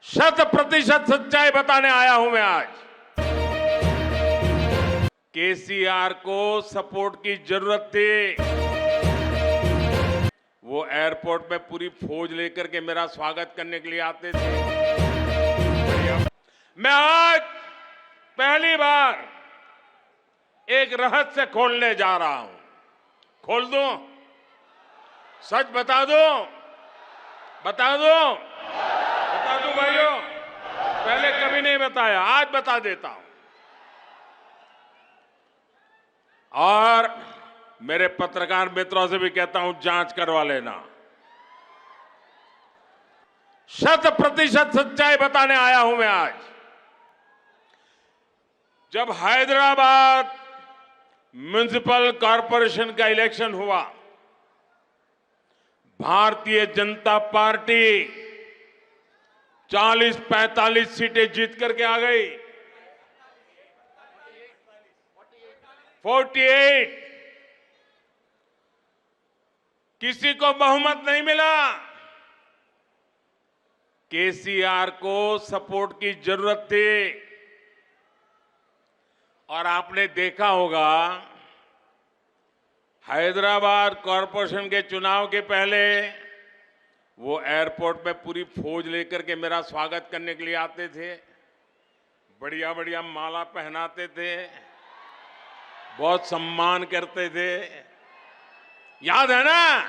शत% सच्चाई बताने आया हूं मैं आज। केसीआर को सपोर्ट की जरूरत थी। वो एयरपोर्ट में पूरी फौज लेकर के मेरा स्वागत करने के लिए आते थे। मैं आज पहली बार एक रहस्य खोलने जा रहा हूं। खोल दूं? सच बता दूं? बता दूं? बता दूं भाइयों? पहले कभी नहीं बताया, आज बता देता हूं। और मेरे पत्रकार मित्रों से भी कहता हूं, जांच करवा लेना। 100% सच्चाई बताने आया हूं मैं आज। जब हैदराबाद म्युनिसिपल कॉरपोरेशन का इलेक्शन हुआ, भारतीय जनता पार्टी 40-45 सीटें जीत करके आ गई। 48। किसी को बहुमत नहीं मिला। केसीआर को सपोर्ट की जरूरत थी। और आपने देखा होगा, हैदराबाद कॉरपोरेशन के चुनाव के पहले वो एयरपोर्ट में पूरी फौज लेकर के मेरा स्वागत करने के लिए आते थे। बढ़िया बढ़िया माला पहनाते थे, बहुत सम्मान करते थे। याद है ना?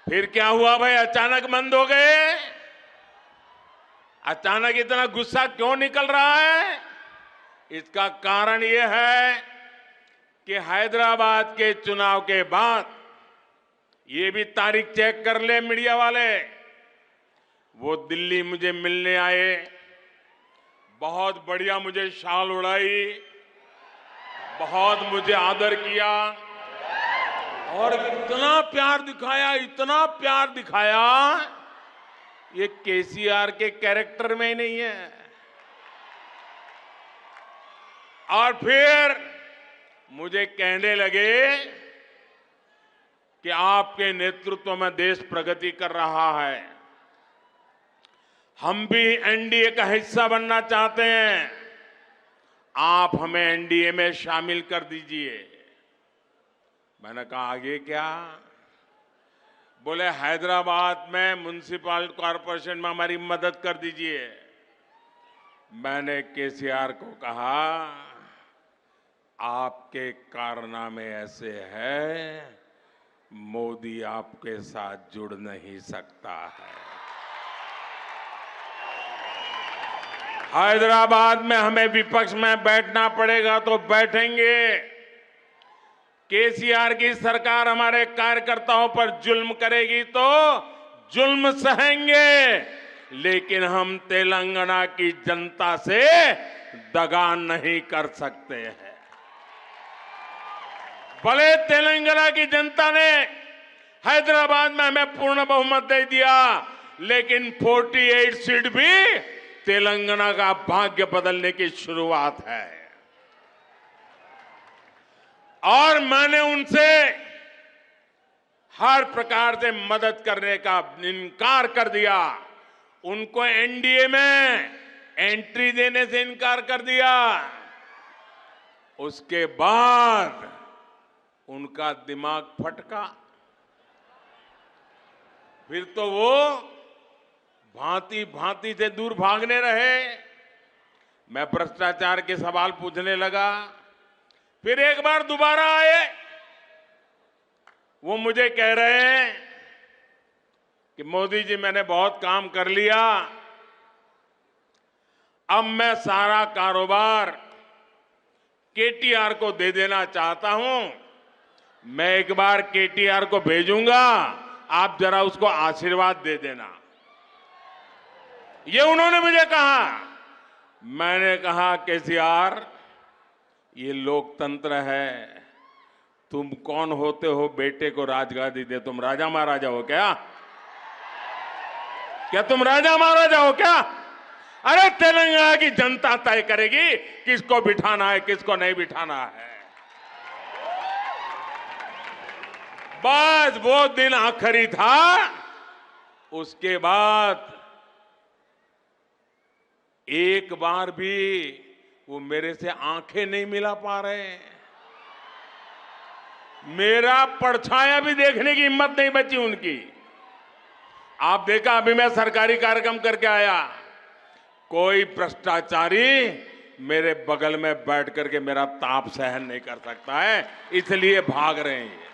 फिर क्या हुआ भाई? अचानक बंद हो गए। अचानक इतना गुस्सा क्यों निकल रहा है? इसका कारण यह है कि हैदराबाद के चुनाव के बाद, ये भी तारीख चेक कर ले मीडिया वाले, वो दिल्ली मुझे मिलने आए, बहुत बढ़िया मुझे शाल उड़ाई, बहुत मुझे आदर किया और इतना प्यार दिखाया, इतना प्यार दिखाया, ये केसीआर के कैरेक्टर में ही नहीं है। और फिर मुझे कहने लगे कि आपके नेतृत्व में देश प्रगति कर रहा है, हम भी एनडीए का हिस्सा बनना चाहते हैं, आप हमें एनडीए में शामिल कर दीजिए। मैंने कहा आगे क्या? बोले हैदराबाद में म्युनिसिपल कॉरपोरेशन में हमारी मदद कर दीजिए। मैंने केसीआर को कहा, आपके कारनामे ऐसे हैं, मोदी आपके साथ जुड़ नहीं सकता है। हैदराबाद में हमें विपक्ष में बैठना पड़ेगा तो बैठेंगे। केसीआर की सरकार हमारे कार्यकर्ताओं पर जुल्म करेगी तो जुल्म सहेंगे, लेकिन हम तेलंगाना की जनता से दगा नहीं कर सकते हैं। भले तेलंगाना की जनता ने हैदराबाद में हमें पूर्ण बहुमत दे दिया, लेकिन 48 सीट भी तेलंगाना का भाग्य बदलने की शुरुआत है। और मैंने उनसे हर प्रकार से मदद करने का इनकार कर दिया। उनको एनडीए में एंट्री देने से इनकार कर दिया। उसके बाद उनका दिमाग फटका। फिर तो वो भांति भांति से दूर भागने रहे। मैं भ्रष्टाचार के सवाल पूछने लगा, फिर एक बार दोबारा आए। वो मुझे कह रहे हैं कि मोदी जी, मैंने बहुत काम कर लिया, अब मैं सारा कारोबार केटीआर को दे देना चाहता हूं। मैं एक बार केटीआर को भेजूंगा, आप जरा उसको आशीर्वाद दे देना। ये उन्होंने मुझे कहा। मैंने कहा, केसीआर, ये लोकतंत्र है, तुम कौन होते हो बेटे को राजगादी दे? तुम राजा महाराजा हो क्या? क्या तुम राजा महाराजा हो क्या? अरे तेलंगाना की जनता तय करेगी किसको बिठाना है, किसको नहीं बिठाना है। बस वो दिन आखिरी था। उसके बाद एक बार भी वो मेरे से आंखें नहीं मिला पा रहे हैं। मेरा परछाया भी देखने की हिम्मत नहीं बची उनकी। आप देखा, अभी मैं सरकारी कार्यक्रम करके आया, कोई भ्रष्टाचारी मेरे बगल में बैठ करके मेरा ताप सहन नहीं कर सकता है, इसलिए भाग रहे हैं।